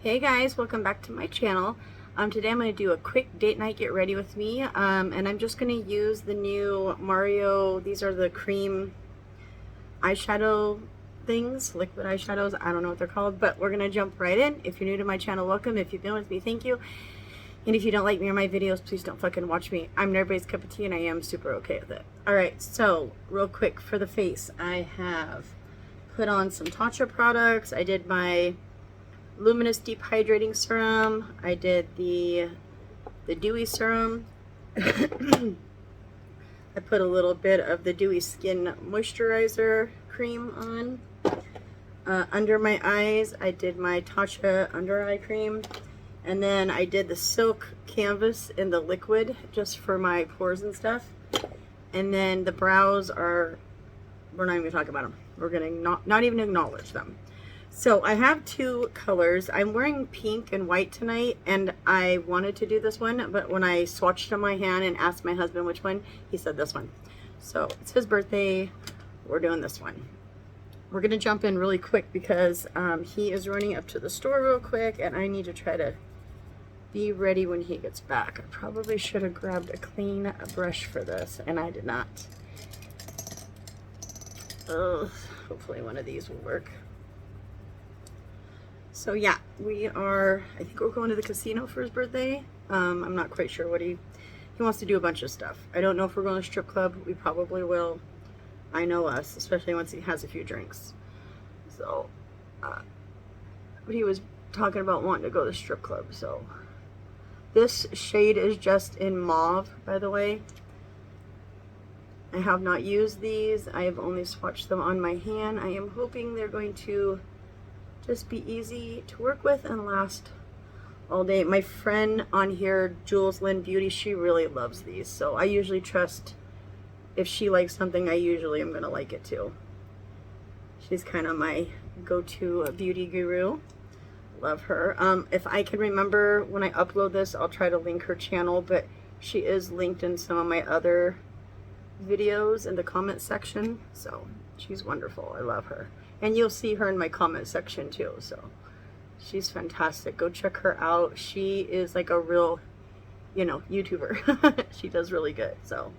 Hey guys, welcome back to my channel. Today I'm going to do a quick date night get ready with me, and I'm just going to use the new Mario. These are the cream eyeshadow things, liquid eyeshadows. I don't know what they're called, but we're going to jump right in. If you're new to my channel, welcome. If you've been with me, thank you. And if you don't like me or my videos, please don't fucking watch me. I'm everybody's cup of tea and I am super okay with it. Alright, so real quick for the face, I have put on some Tatcha products. I did my Luminous Deep Hydrating Serum. I did the Dewy Serum. I put a little bit of the Dewy Skin Moisturizer Cream on. Under my eyes, I did my Tatcha Under Eye Cream. And then I did the Silk Canvas in the liquid just for my pores and stuff. And then the brows are, we're not even going to talk about them. We're going to not even acknowledge them. So I have two colors. I'm wearing pink and white tonight, and I wanted to do this one, but when I swatched on my hand and asked my husband which one, he said this one. So it's his birthday. We're doing this one. We're going to jump in really quick because he is running up to the store real quick, and I need to try to be ready when he gets back. I probably should have grabbed a clean brush for this, and I did not. Ugh, hopefully one of these will work. So yeah, I think we're going to the casino for his birthday. I'm not quite sure what he wants to do a bunch of stuff. I don't know if we're going to strip club. We probably will. I know us, especially once he has a few drinks. So, but he was talking about wanting to go to the strip club. So this shade is just in Mauve, by the way. I have not used these. I have only swatched them on my hand. I am hoping they're going to just be easy to work with and last all day. My friend on here, Jules Lynn Beauty, she really loves these. So I usually trust if she likes something, I usually am going to like it too. She's kind of my go-to beauty guru. Love her. If I can remember when I upload this, I'll try to link her channel, but she is linked in some of my other videos in the comment section. So she's wonderful. I love her. And you'll see her in my comment section too. So she's fantastic. Go check her out. She is like a real, YouTuber. She does really good. So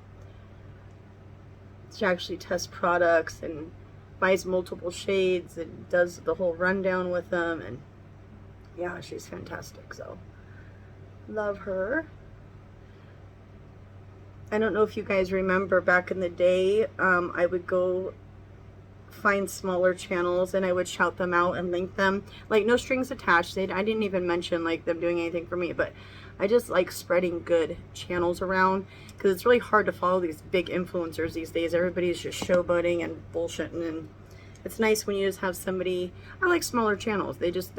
she actually tests products and buys multiple shades and does the whole rundown with them. And yeah, she's fantastic. So love her. I don't know if you guys remember back in the day, I would go find smaller channels and I would shout them out and link them, like no strings attached. I didn't even mention like them doing anything for me, but I just like spreading good channels around because it's really hard to follow these big influencers these days. Everybody's just showboating and bullshitting, and it's nice when you just have somebody. I like smaller channels. They're just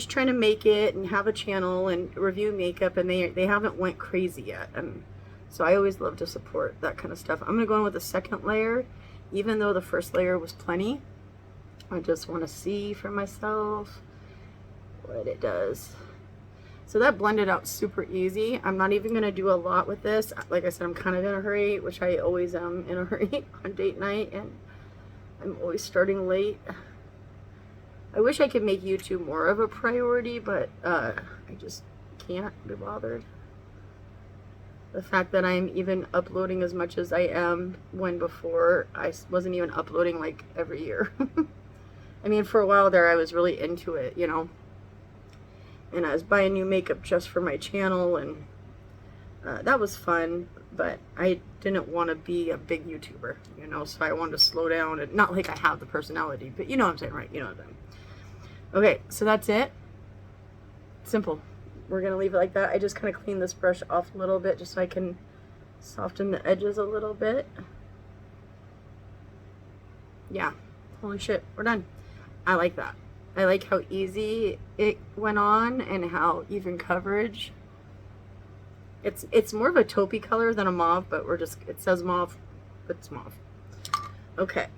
trying to make it and have a channel and review makeup, and they haven't went crazy yet. And so I always love to support that kind of stuff. I'm gonna go in with the second layer. Even though the first layer was plenty, I just want to see for myself what it does. So that blended out super easy. I'm not even going to do a lot with this. Like I said, I'm kind of in a hurry, which I always am in a hurry on date night, and I'm always starting late. I wish I could make YouTube more of a priority, but I just can't be bothered. The fact that I'm even uploading as much as I am, when before I wasn't even uploading like every year. I mean, for a while there I was really into it, and I was buying new makeup just for my channel, and that was fun, but I didn't want to be a big YouTuber, so I wanted to slow down, and not like I have the personality, but you know what I'm saying, right? You know what I'm saying. Okay, so that's it. Simple. We're going to leave it like that. I just kind of clean this brush off a little bit just so I can soften the edges a little bit. Yeah. Holy shit. We're done. I like that. I like how easy it went on and how even coverage. It's more of a taupey color than a mauve, but it says mauve, but it's mauve. Okay.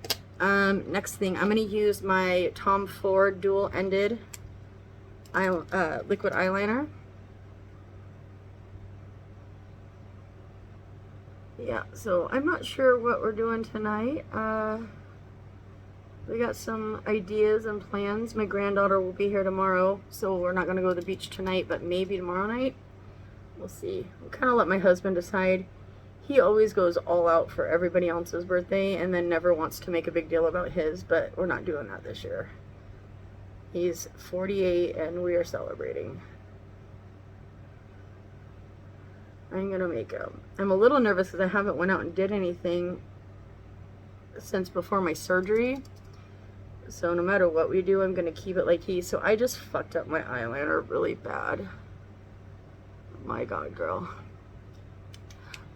Next thing, I'm going to use my Tom Ford dual-ended liquid eyeliner. Yeah, so I'm not sure what we're doing tonight. We got some ideas and plans. My granddaughter will be here tomorrow, so we're not going to go to the beach tonight, but maybe tomorrow night. We'll see. We'll kind of let my husband decide. He always goes all out for everybody else's birthday and then never wants to make a big deal about his, but we're not doing that this year. He's 48 and we are celebrating. I'm going to make him. I'm a little nervous because I haven't went out and did anything since before my surgery. So no matter what we do, I'm going to keep it like he. So I just fucked up my eyeliner really bad. My God, girl.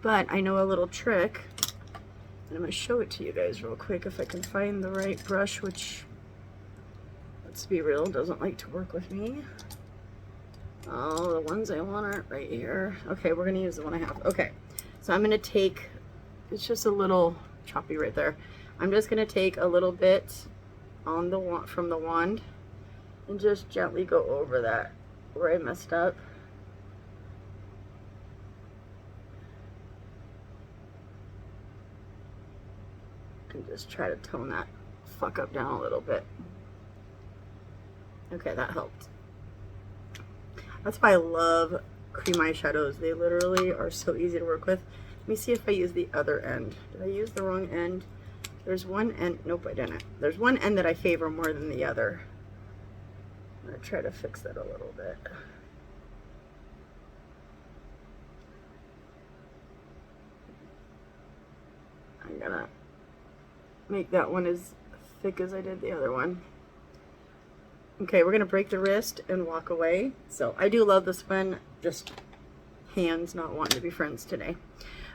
But I know a little trick. And I'm going to show it to you guys real quick if I can find the right brush, which, let's be real, doesn't like to work with me. Oh, the ones I want aren't right here. Okay, we're going to use the one I have. Okay, so I'm going to take, it's just a little choppy right there. I'm just going to take a little bit on the wand, from the wand, and just gently go over that where I messed up. And just try to tone that fuck up down a little bit. Okay, that helped. That's why I love cream eyeshadows. They literally are so easy to work with. Let me see if I use the other end. Did I use the wrong end? There's one end, nope I didn't. There's one end that I favor more than the other. I'm gonna try to fix that a little bit. I'm gonna make that one as thick as I did the other one. Okay, we're gonna break the wrist and walk away. So I do love this one, just hands not wanting to be friends today.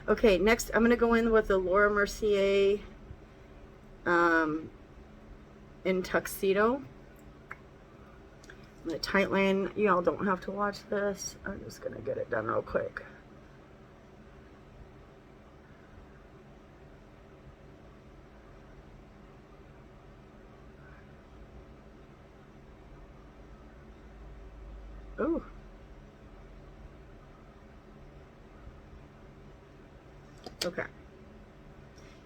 Okay, next I'm gonna go in with the Laura Mercier in Tuxedo. I'm gonna tightline. Y'all don't have to watch this. I'm just gonna get it done real quick. Ooh. Okay.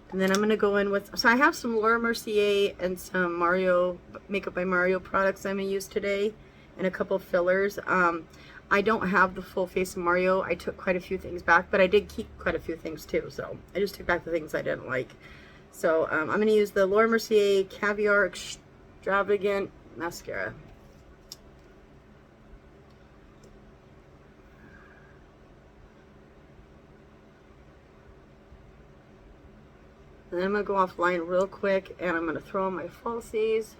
And then I'm going to go in with, so I have some Laura Mercier and some Mario, Makeup by Mario products I'm going to use today, and a couple fillers. I don't have the full face of Mario. I took quite a few things back, but I did keep quite a few things too. So I just took back the things I didn't like. So I'm going to use the Laura Mercier Caviar Extravagant Mascara. And then I'm going to go offline real quick, and I'm going to throw on my falsies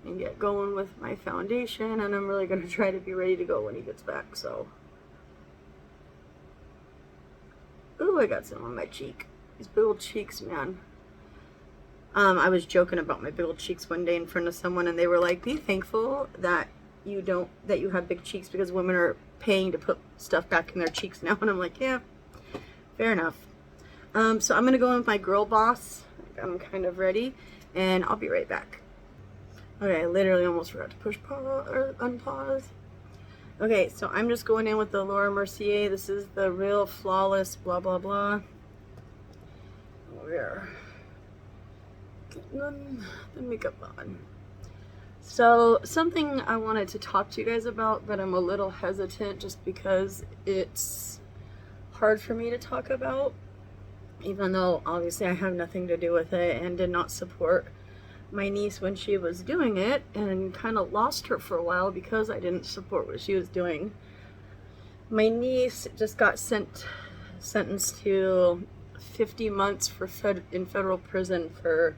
and get going with my foundation, and I'm really going to try to be ready to go when he gets back. So, ooh, I got some on my cheek. These big old cheeks, man. I was joking about my big old cheeks one day in front of someone, and they were like, be thankful that you have big cheeks, because women are paying to put stuff back in their cheeks now. And I'm like, yeah, fair enough. So I'm going to go in with my Girl Boss. I'm kind of ready, and I'll be right back. Okay, I literally almost forgot to push pause or unpause. Okay, so I'm just going in with the Laura Mercier. This is the Real Flawless blah blah blah. We're getting the makeup on. So something I wanted to talk to you guys about, but I'm a little hesitant just because it's hard for me to talk about, even though obviously I have nothing to do with it and did not support my niece when she was doing it, and kind of lost her for a while because I didn't support what she was doing. My niece just got sentenced to 50 months in federal prison for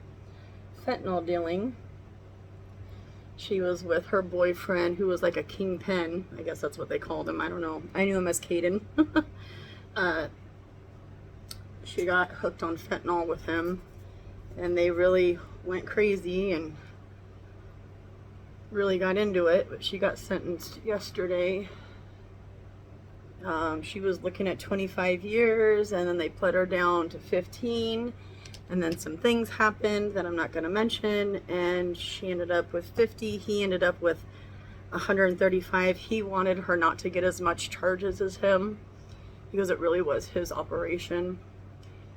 fentanyl dealing. She was with her boyfriend, who was like a kingpin. I guess that's what they called him. I don't know. I knew him as Caden. She got hooked on fentanyl with him, and they really went crazy and really got into it. But she got sentenced yesterday. She was looking at 25 years, and then they put her down to 15, and then some things happened that I'm not going to mention, and she ended up with 50. He ended up with 135. He wanted her not to get as much charges as him because it really was his operation.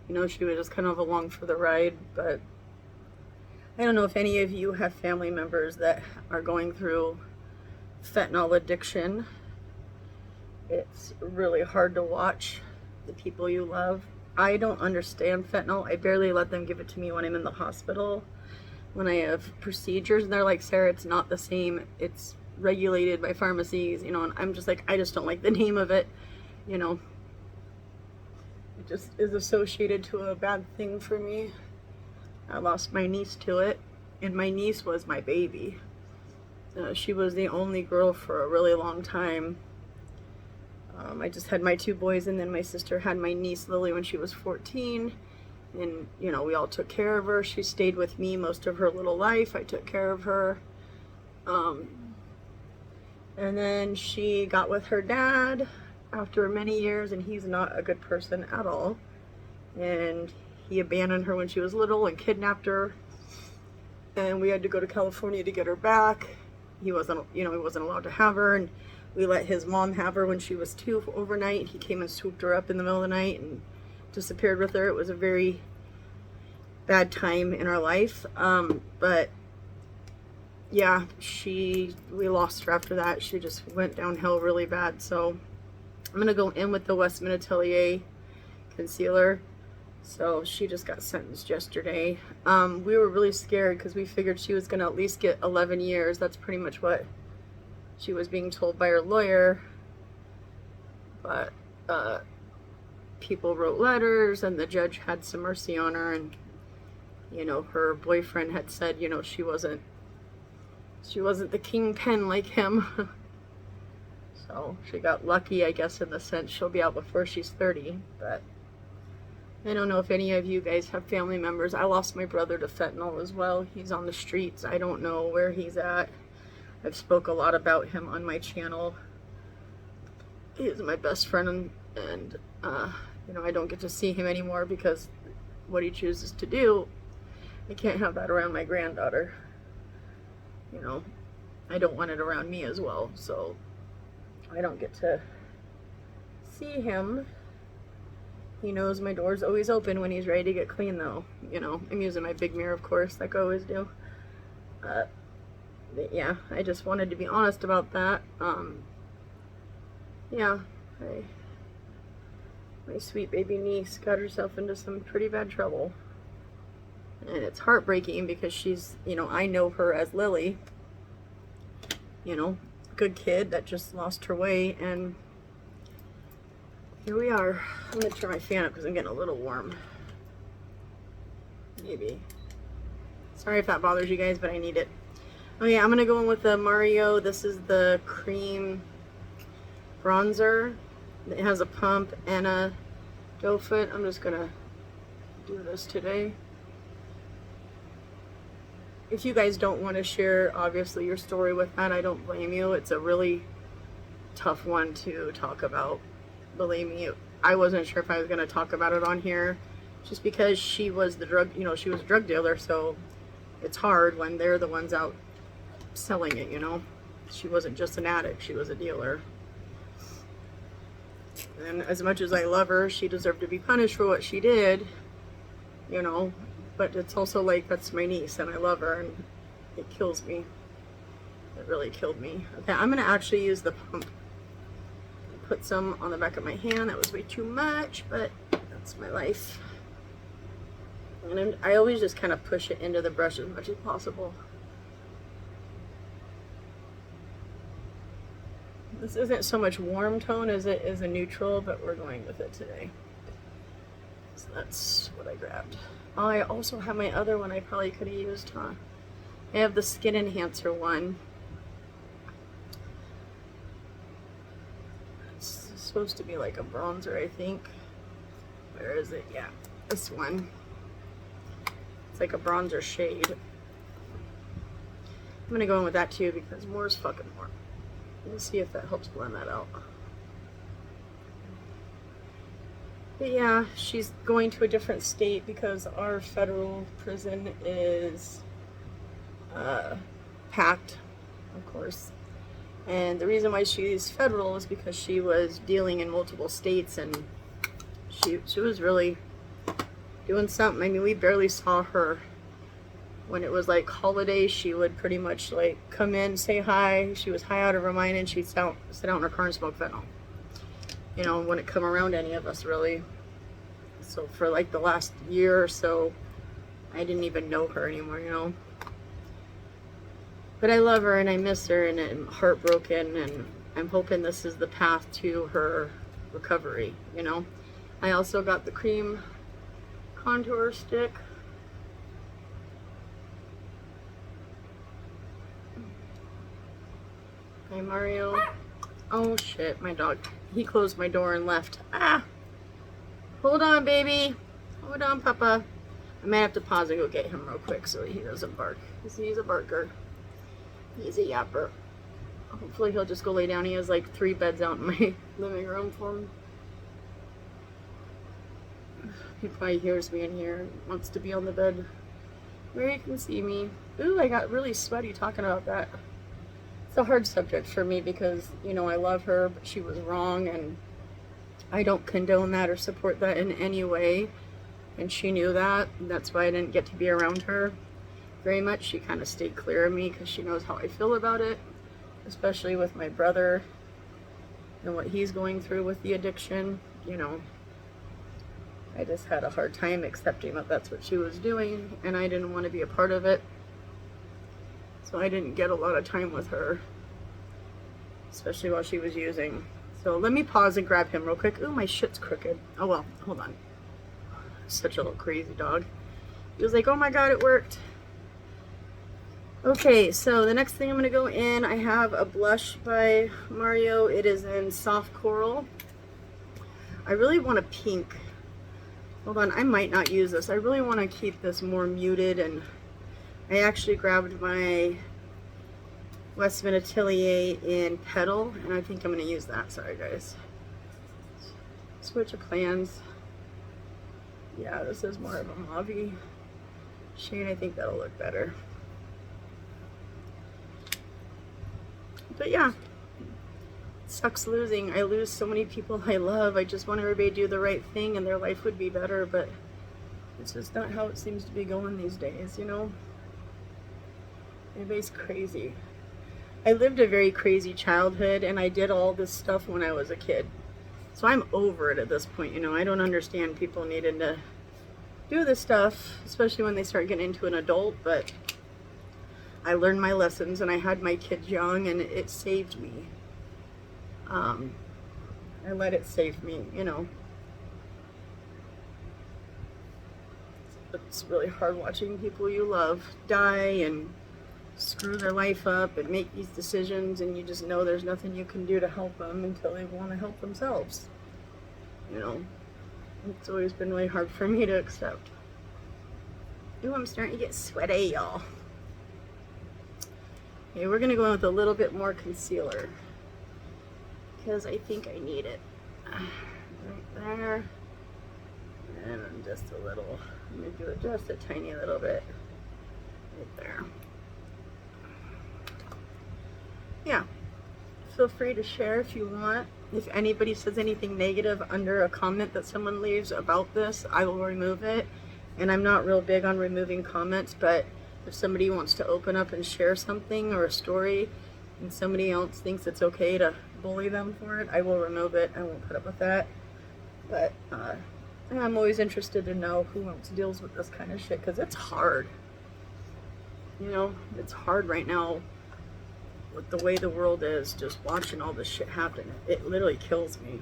You know, she was just kind of along for the ride, but I don't know if any of you have family members that are going through fentanyl addiction. It's really hard to watch the people you love. I don't understand fentanyl. I barely let them give it to me when I'm in the hospital, when I have procedures, and they're like, Sarah, it's not the same. It's regulated by pharmacies, you know, and I'm just like, I just don't like the name of it, you know. It just is associated to a bad thing for me. I lost my niece to it, and my niece was my baby. She was the only girl for a really long time. I just had my 2 boys, and then my sister had my niece Lily when she was 14, and you know, we all took care of her. She stayed with me most of her little life. I took care of her. And then she got with her dad after many years, and he's not a good person at all. And he abandoned her when she was little and kidnapped her. And we had to go to California to get her back. He wasn't, you know, he wasn't allowed to have her, and we let his mom have her when she was 2 overnight. He came and swooped her up in the middle of the night and disappeared with her. It was a very bad time in our life. But yeah, we lost her after that. She just went downhill really bad. So I'm gonna go in with the Westman Atelier concealer. So she just got sentenced yesterday. We were really scared because we figured she was gonna at least get 11 years. That's pretty much what she was being told by her lawyer. But people wrote letters, and the judge had some mercy on her, and you know, her boyfriend had said, you know, she wasn't the kingpin like him. So she got lucky, I guess, in the sense she'll be out before she's 30. But I don't know if any of you guys have family members. I lost my brother to fentanyl as well. He's on the streets. I don't know where he's at. I've spoke a lot about him on my channel. He is my best friend, and you know, I don't get to see him anymore because what he chooses to do, I can't have that around my granddaughter. You know, I don't want it around me as well, so I don't get to see him. He knows my door's always open when he's ready to get clean, though. You know, I'm using my big mirror, of course, like I always do. But yeah, I just wanted to be honest about that. Yeah, my sweet baby niece got herself into some pretty bad trouble. And it's heartbreaking because she's, you know, I know her as Lily, you know, good kid that just lost her way, and here we are. I'm gonna turn my fan up because I'm getting a little warm. Maybe. Sorry if that bothers you guys, but I need it. Oh yeah, I'm gonna go in with the Mario. This is the cream bronzer. It has a pump and a doe foot. I'm just gonna do this today. If you guys don't want to share, obviously, your story with that, I don't blame you. It's a really tough one to talk about. Believe me, I wasn't sure if I was going to talk about it on here, just because she was the drug, you know, she was a drug dealer, so it's hard when they're the ones out selling it, you know. She wasn't just an addict, she was a dealer. And as much as I love her, she deserved to be punished for what she did, you know. But it's also like, that's my niece, and I love her, and it kills me. It really killed me. Okay, I'm going to actually use the pump. Put some on the back of my hand. That was way too much, but that's my life. And I always just kind of push it into the brush as much as possible. This isn't so much warm tone as it is a neutral, but we're going with it today. So that's what I grabbed. Oh, I also have my other one I probably could have used, huh? I have the Skin Enhancer one. It's supposed to be like a bronzer, I think. Where is it? Yeah, this one. It's like a bronzer shade. I'm gonna go in with that too because more is fucking more. Let's see if that helps blend that out. But yeah, she's going to a different state because our federal prison is packed, of course. And the reason why she's federal is because she was dealing in multiple states, and she was really doing something. I mean, we barely saw her when it was like holidays, she would pretty much like come in, say hi. She was high out of her mind, and she'd sit out in her car and smoke fentanyl. You know, wouldn't come around any of us really. So for like the last year or so, I didn't even know her anymore, you know. But I love her and I miss her, and I'm heartbroken, and I'm hoping this is the path to her recovery, you know. I also got the cream contour stick. Hi, Mario. Oh shit, my dog. He closed my door and left. Ah! Hold on, baby. Hold on, Papa. I might have to pause and go get him real quick so he doesn't bark. Because he's a barker. He's a yapper. Hopefully he'll just go lay down. He has like 3 beds out in my living room for him. He probably hears me in here and wants to be on the bed where he can see me. Ooh, I got really sweaty talking about that. It's a hard subject for me because, you know, I love her, but she was wrong, and I don't condone that or support that in any way. And she knew that. That's why I didn't get to be around her very much. She kind of stayed clear of me because she knows how I feel about it, especially with my brother and what he's going through with the addiction. You know, I just had a hard time accepting that that's what she was doing, and I didn't want to be a part of it. So I didn't get a lot of time with her, especially while she was using. So let me pause and grab him real quick. Ooh, my shit's crooked. Oh well, hold on. Such a little crazy dog. He was like, oh my god, it worked. Okay, so the next thing I'm going to go in, I have a blush by Mario. It is in Soft Coral. I really want a pink. Hold on, I might not use this. I really want to keep this more muted, and I actually grabbed my Westman Atelier in Petal, and I think I'm going to use that. Sorry, guys. Switch of plans. Yeah, this is more of a mauve shade. I think that'll look better. But yeah, it sucks losing. I lose so many people I love. I just want everybody to do the right thing and their life would be better, but it's just not how it seems to be going these days, you know? Everybody's crazy. I lived a very crazy childhood, and I did all this stuff when I was a kid. So I'm over it at this point, you know. I don't understand people needing to do this stuff, especially when they start getting into an adult, but I learned my lessons, and I had my kids young, and it saved me. I let it save me, you know. It's really hard watching people you love die and screw their life up and make these decisions, and you just know there's nothing you can do to help them until they want to help themselves. You know, it's always been really hard for me to accept. Ooh, I'm starting to get sweaty, y'all. Okay, we're gonna go in with a little bit more concealer because I think I need it. Right there, and just a little. I'm gonna do it just a tiny little bit right there. Yeah, feel free to share if you want. If anybody says anything negative under a comment that someone leaves about this, I will remove it. And I'm not real big on removing comments, but if somebody wants to open up and share something or a story and somebody else thinks it's okay to bully them for it, I will remove it. I won't put up with that. But I'm always interested to know who else deals with this kind of shit, because it's hard. You know, it's hard right now. With the way the world is, just watching all this shit happen, it literally kills me.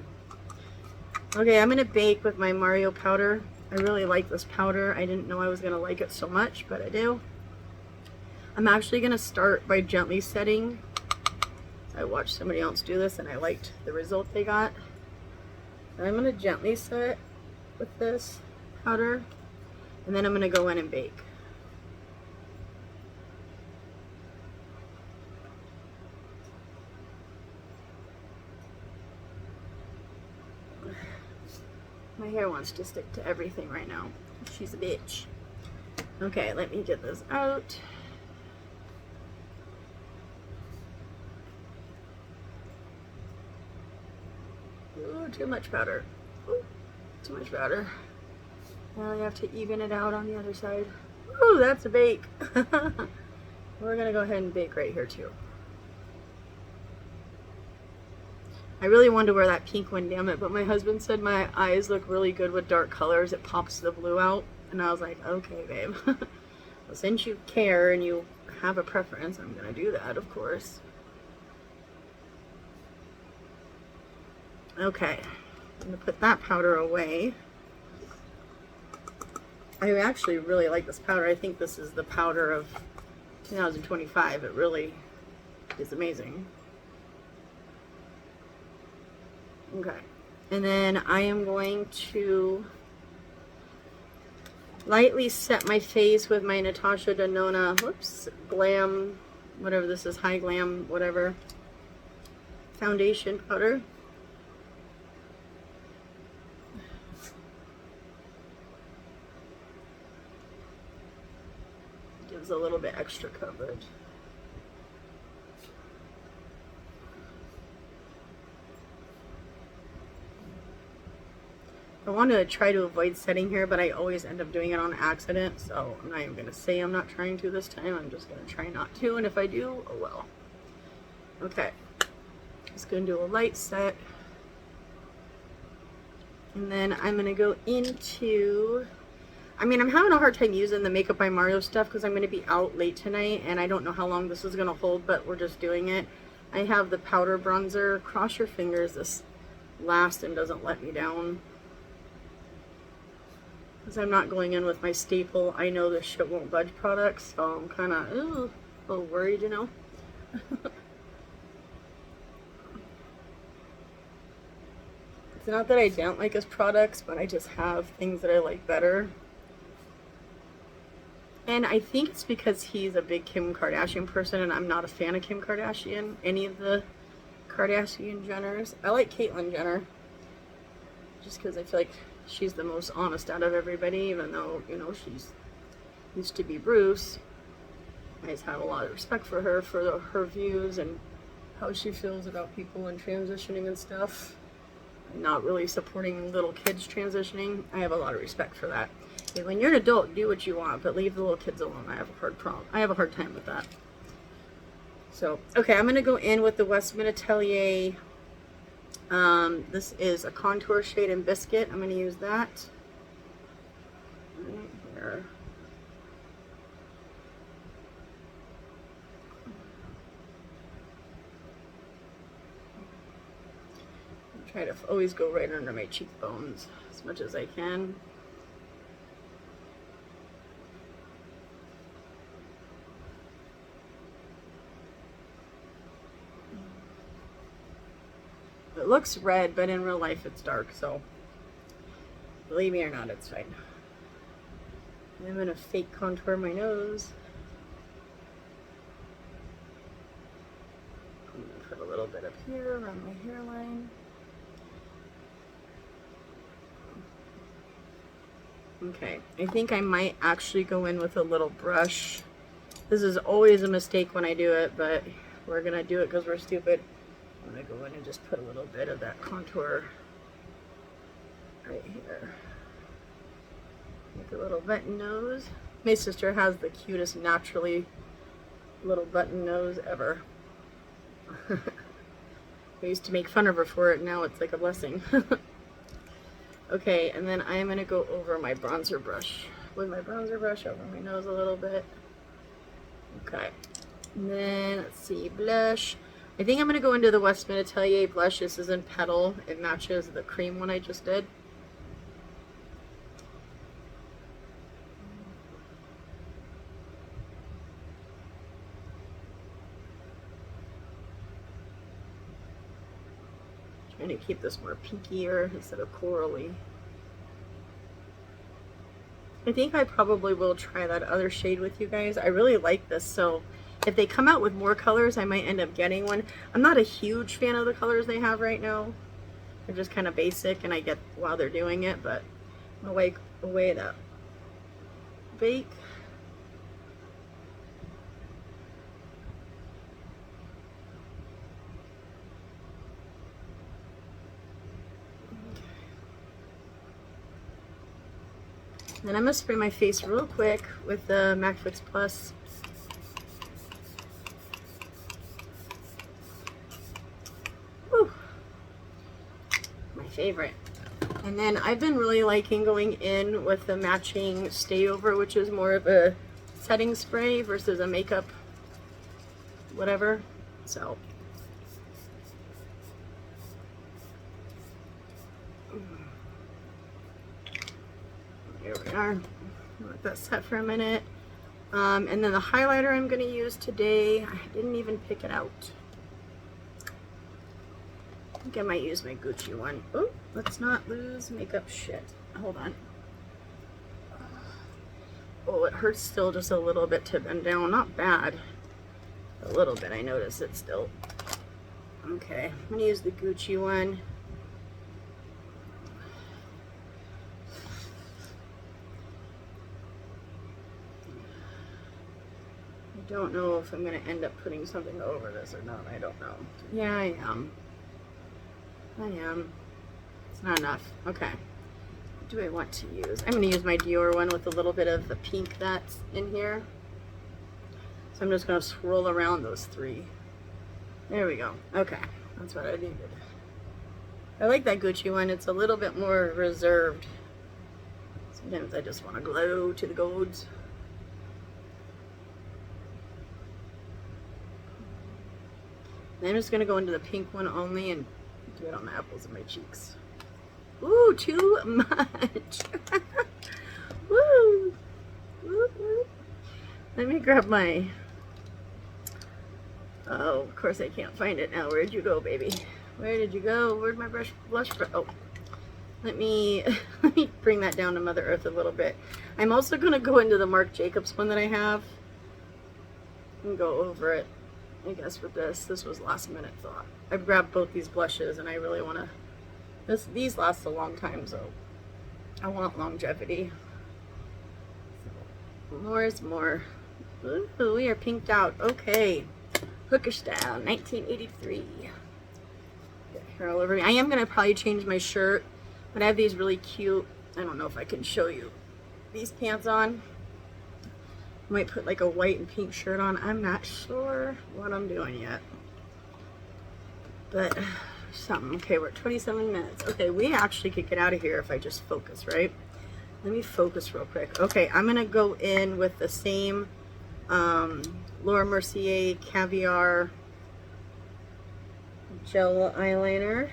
Okay, I'm gonna bake with my Mario powder. I really like this powder. I didn't know I was gonna like it so much, but I do. I'm actually gonna start by gently setting. I watched somebody else do this and I liked the result they got. And I'm gonna gently set with this powder, and then I'm gonna go in and bake. My hair wants to stick to everything right now. She's a bitch. Okay, let me get this out. Ooh, too much powder. Ooh, too much powder. Now you have to even it out on the other side. Woohoo, that's a bake. We're gonna go ahead and bake right here too. I really wanted to wear that pink one, damn it, but my husband said my eyes look really good with dark colors. It pops the blue out. And I was like, okay, babe. Well, since you care and you have a preference, I'm gonna do that, of course. Okay, I'm gonna put that powder away. I actually really like this powder. I think this is the powder of 2025. It really is amazing. Okay, and then I am going to lightly set my face with my Natasha Denona, whoops, Glam, whatever this is, High Glam, whatever, foundation powder. Gives a little bit extra coverage. I want to try to avoid setting here, but I always end up doing it on accident, so I'm not even going to say I'm not trying to this time. I'm just going to try not to, and if I do, oh well. Okay, just going to do a light set, and then I'm going to go into, I mean, I'm having a hard time using the Makeup by Mario stuff because I'm going to be out late tonight, and I don't know how long this is going to hold, but we're just doing it. I have the powder bronzer. Cross your fingers this lasts and doesn't let me down. Because I'm not going in with my staple, I know this shit won't budge products, so I'm kind of a little worried, you know. It's not that I don't like his products, but I just have things that I like better. And I think it's because he's a big Kim Kardashian person, and I'm not a fan of Kim Kardashian, any of the Kardashian Jenners. I like Caitlyn Jenner, just because I feel like she's the most honest out of everybody, even though, you know, she's used to be Bruce. I just have a lot of respect for her, for her views and how she feels about people and transitioning and stuff. I'm not really supporting little kids transitioning. I have a lot of respect for that. Okay, when you're an adult, do what you want, but leave the little kids alone. I have a hard time with that. So, okay, I'm going to go in with the Westman Atelier. This is a contour shade in Biscuit. I'm going to use that. Right here. Try to always go right under my cheekbones as much as I can. It looks red, but in real life it's dark, so believe me or not, it's fine. I'm going to fake contour my nose. I'm going to put a little bit up here around my hairline. Okay, I think I might actually go in with a little brush. This is always a mistake when I do it, but we're going to do it because we're stupid. I'm going to go in and just put a little bit of that contour right here. Make a little button nose. My sister has the cutest naturally little button nose ever. I used to make fun of her for it, now it's like a blessing. Okay, and then I'm going to go over my bronzer brush. With my bronzer brush over my nose a little bit. Okay. And then, let's see, blush. I think I'm going to go into the Westman Atelier blush. This is in Petal. It matches the cream one I just did. Trying to keep this more pinkier instead of corally. I think I probably will try that other shade with you guys. I really like this, so if they come out with more colors, I might end up getting one. I'm not a huge fan of the colors they have right now. They're just kind of basic, and I get while they're doing it, but I'm going to wipe away that bake. Then I'm going to spray my face real quick with the MAC Fix Plus. Whew. My favorite. And then I've been really liking going in with the matching Stay Over, which is more of a setting spray versus a makeup whatever. So here we are. Let that set for a minute. And then the highlighter I'm going to use today, I didn't even pick it out. I think I might use my Gucci one. Oh, let's not lose makeup shit. Hold on. Oh, it hurts still just a little bit to bend down. Not bad. A little bit, I notice it still. Okay, I'm going to use the Gucci one. I don't know if I'm going to end up putting something over this or not. I don't know. Yeah, I am. It's not enough. Okay. What do I want to use? I'm going to use my Dior one with a little bit of the pink that's in here. So I'm just going to swirl around those three. There we go. Okay. That's what I needed. I like that Gucci one. It's a little bit more reserved. Sometimes I just want to glow to the golds. And I'm just going to go into the pink one only and do it on the apples of my cheeks. Ooh, too much. Woo. Woo, woo. Let me grab my... Oh, of course I can't find it now. Where'd you go, baby? Where did you go? Where'd my blush brush? Oh, let me bring that down to Mother Earth a little bit. I'm also going to go into the Marc Jacobs one that I have and go over it. I guess with this was last minute thought. I've grabbed both these blushes and I really want to, these last a long time, so I want longevity. So, more is more. Ooh, we are pinked out. Okay. Hooker Style, 1983. Get hair all over me. I am going to probably change my shirt, but I have these really cute, I don't know if I can show you, these pants on. Might put like a white and pink shirt on. I'm not sure what I'm doing yet, but something. Okay, we're at 27 minutes. Okay, we actually could get out of here if I just focus, right? Let me focus real quick. Okay, I'm gonna go in with the same Laura Mercier Caviar gel eyeliner.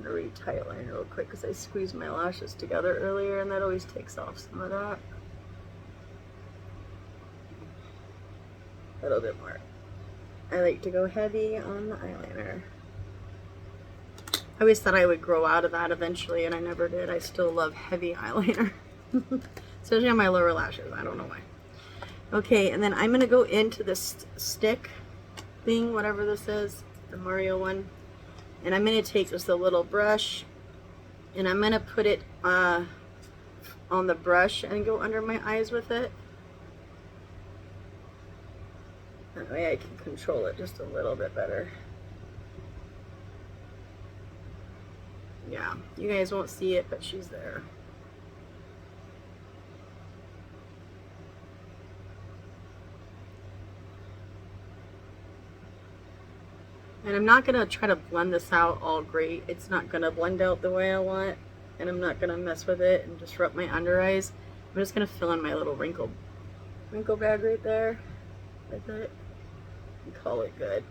Retight line real quick because I squeezed my lashes together earlier and that always takes off some of that. A little bit more. I like to go heavy on the eyeliner. I always thought I would grow out of that eventually and I never did. I still love heavy eyeliner. Especially on my lower lashes. I don't know why. Okay, and then I'm going to go into this stick thing, whatever this is, the Mario one. And I'm going to take just a little brush and I'm going to put it on the brush and go under my eyes with it. That way I can control it just a little bit better. Yeah, you guys won't see it, but she's there. And I'm not going to try to blend this out all great. It's not going to blend out the way I want. And I'm not going to mess with it and disrupt my under eyes. I'm just going to fill in my little wrinkle bag right there. Like that. And call it good.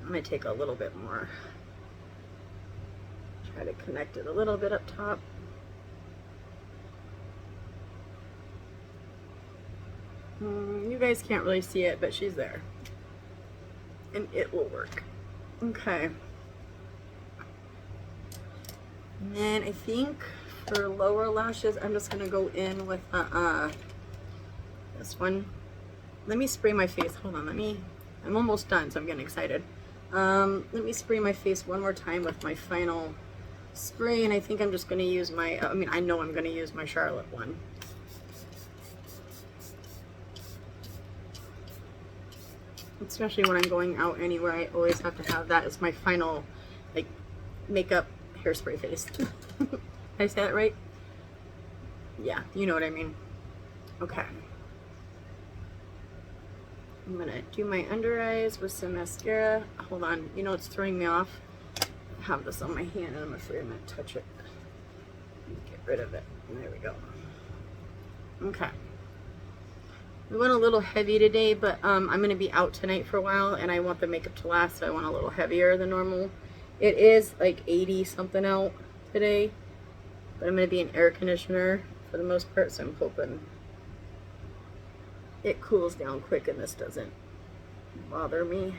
I'm going to take a little bit more. Try to connect it a little bit up top. You guys can't really see it, but she's there. And it will work. Okay. And then I think for lower lashes, I'm just gonna go in with this one. Let me spray my face. Hold on, I'm almost done, so I'm getting excited. Let me spray my face one more time with my final spray, and I think I'm just gonna use my, I know I'm gonna use my Charlotte one. Especially when I'm going out anywhere, I always have to have that as my final like makeup hairspray face. Did I say that right? Yeah, you know what I mean. Okay. I'm gonna do my under eyes with some mascara. Hold on, you know what's throwing me off? I have this on my hand and I'm afraid I'm gonna touch it. Get rid of it. There we go. Okay. We went a little heavy today, but I'm gonna be out tonight for a while and I want the makeup to last, so I want a little heavier than normal. It is like 80 something out today, but I'm gonna be in air conditioner for the most part, so I'm hoping it cools down quick and this doesn't bother me.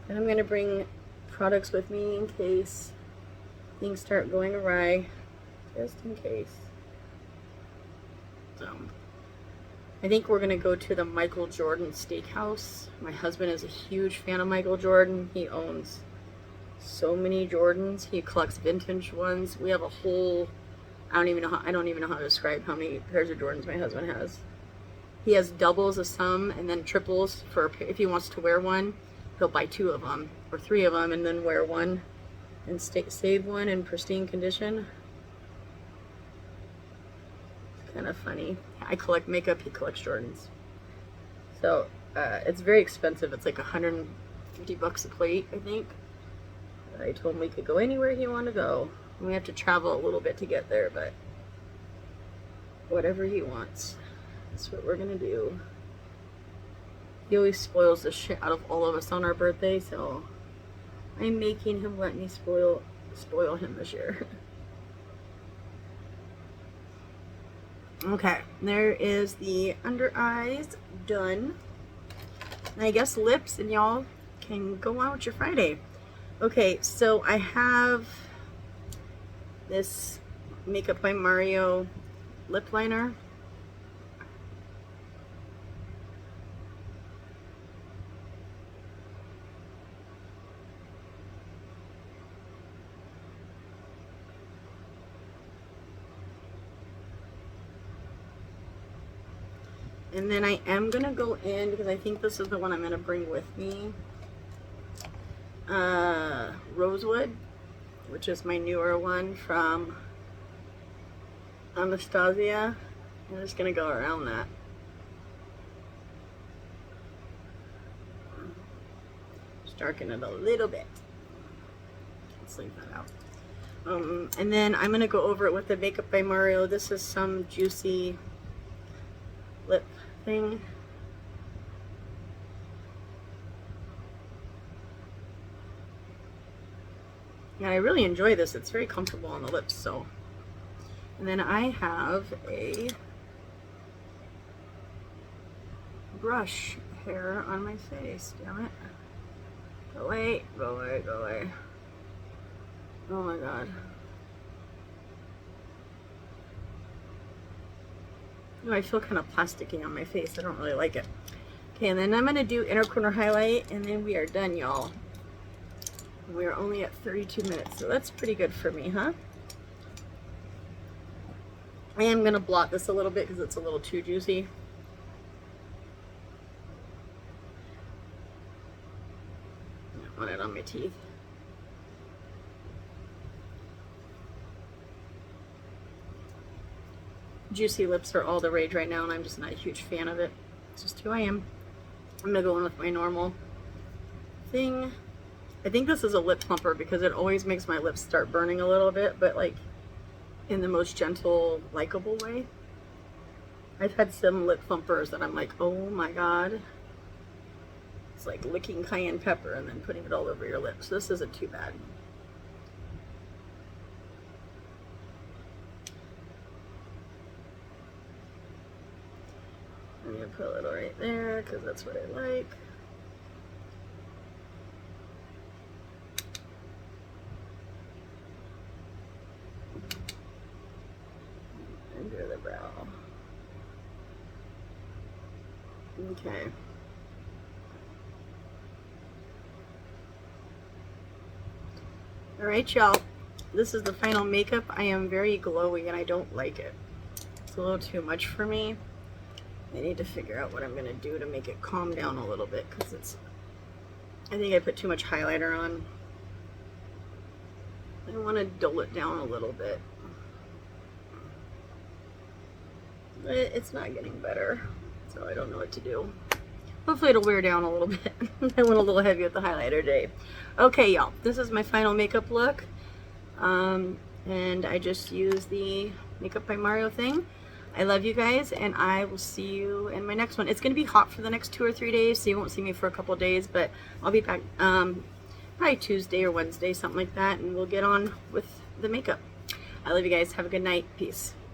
And I'm going to bring products with me in case things start going awry, just in case. So I think we're going to go to the Michael Jordan Steakhouse. My husband is a huge fan of Michael Jordan. He owns so many Jordans. He collects vintage ones. We have a whole, I don't even know how to describe how many pairs of Jordans my husband has. He has doubles of some and then triples for if he wants to wear one. He'll buy 2 of them or 3 of them and then wear one and save one in pristine condition. It's kind of funny. I collect makeup, he collects Jordans. So it's very expensive. It's like $150 a plate, I think. I told him we could go anywhere he wanted to go. We have to travel a little bit to get there, but whatever he wants. That's what we're gonna do. He always spoils the shit out of all of us on our birthday, so I'm making him let me spoil him this year. Okay, there is the under eyes done. And I guess lips, and y'all can go on with your Friday. Okay, so I have this Makeup by Mario lip liner. And then I am going to go in, because I think this is the one I'm going to bring with me, Rosewood, which is my newer one from Anastasia. I'm just going to go around that. Just darken it a little bit. Let's leave that out. And then I'm going to go over it with the Makeup by Mario. This is some juicy lip thing. Yeah, I really enjoy this. It's very comfortable on the lips. So, and then I have a brush hair on my face. Damn it! Go away! Go away! Go away! Oh my god! Oh, I feel kind of plasticky on my face. I don't really like it. Okay, and then I'm going to do inner corner highlight, and then we are done, y'all. We're only at 32 minutes, so that's pretty good for me, huh? I am going to blot this a little bit because it's a little too juicy. I don't want it on my teeth. Juicy lips are all the rage right now, and I'm just not a huge fan of it. It's just who I am. I'm gonna go in with my normal thing. I think this is a lip plumper because it always makes my lips start burning a little bit, but like in the most gentle, likable way. I've had some lip plumpers that I'm like, oh my god. It's like licking cayenne pepper and then putting it all over your lips. This isn't too bad. I'm going to put a little right there because that's what I like. Under the brow. Okay. Alright, y'all. This is the final makeup. I am very glowy and I don't like it. It's a little too much for me. I need to figure out what I'm going to do to make it calm down a little bit because I think I put too much highlighter on. I want to dull it down a little bit. It's not getting better, so I don't know what to do. Hopefully it'll wear down a little bit. I went a little heavy with the highlighter today. Okay, y'all, this is my final makeup look. And I just used the Makeup by Mario thing. I love you guys, and I will see you in my next one. It's going to be hot for the next 2 or 3 days, so you won't see me for a couple days, but I'll be back probably Tuesday or Wednesday, something like that, and we'll get on with the makeup. I love you guys. Have a good night. Peace.